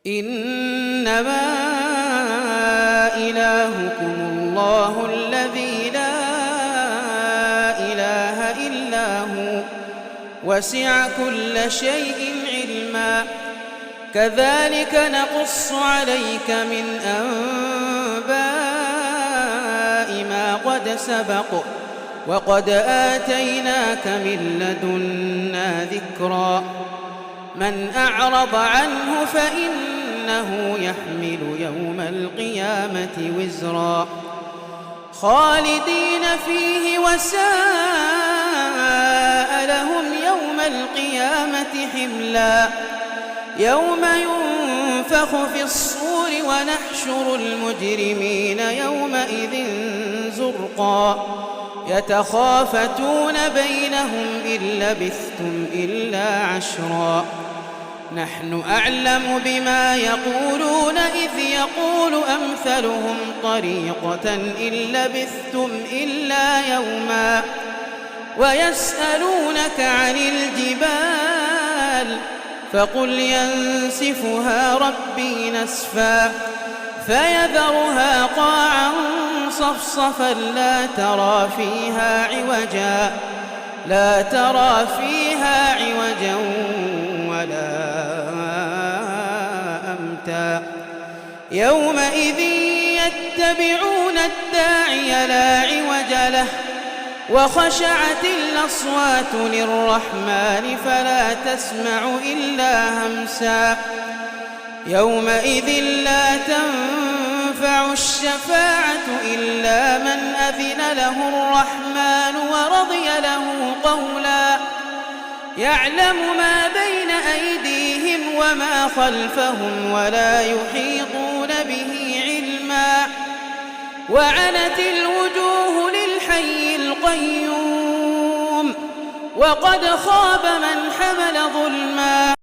إنما إلهكم الله الذي لا إله إلا هو وسع كل شيء علما كذلك نقص عليك من أنباء ما قد سبق وقد آتيناك من لدنا ذكرا من أعرض عنه فإنه يحمل يوم القيامة وزرا خالدين فيه وساء لهم يوم القيامة حملا يوم ينفخ في الصور ونحشر المجرمين يومئذ زرقا يتخافتون بينهم إن لبثتم إلا عشرا نحن أعلم بما يقولون إذ يقول أمثلهم طريقة إن لبثتم إلا يوما ويسألونك عن الجبال فقل ينسفها ربي نسفا فيذرها قاعا صفصفا لا ترى فيها عوجا ولا أمتا يومئذ يتبعون الداعي لا عوج له وخشعت الأصوات للرحمن فلا تسمع إلا همسا يومئذ لا تنفع الشفاعة إلا من أذن له الرحمن ورضي له قولا يعلم ما بين أيديهم وما خلفهم ولا يحيطون به علما وعنت الوجوه للحي القيوم وقد خاب من حمل ظلما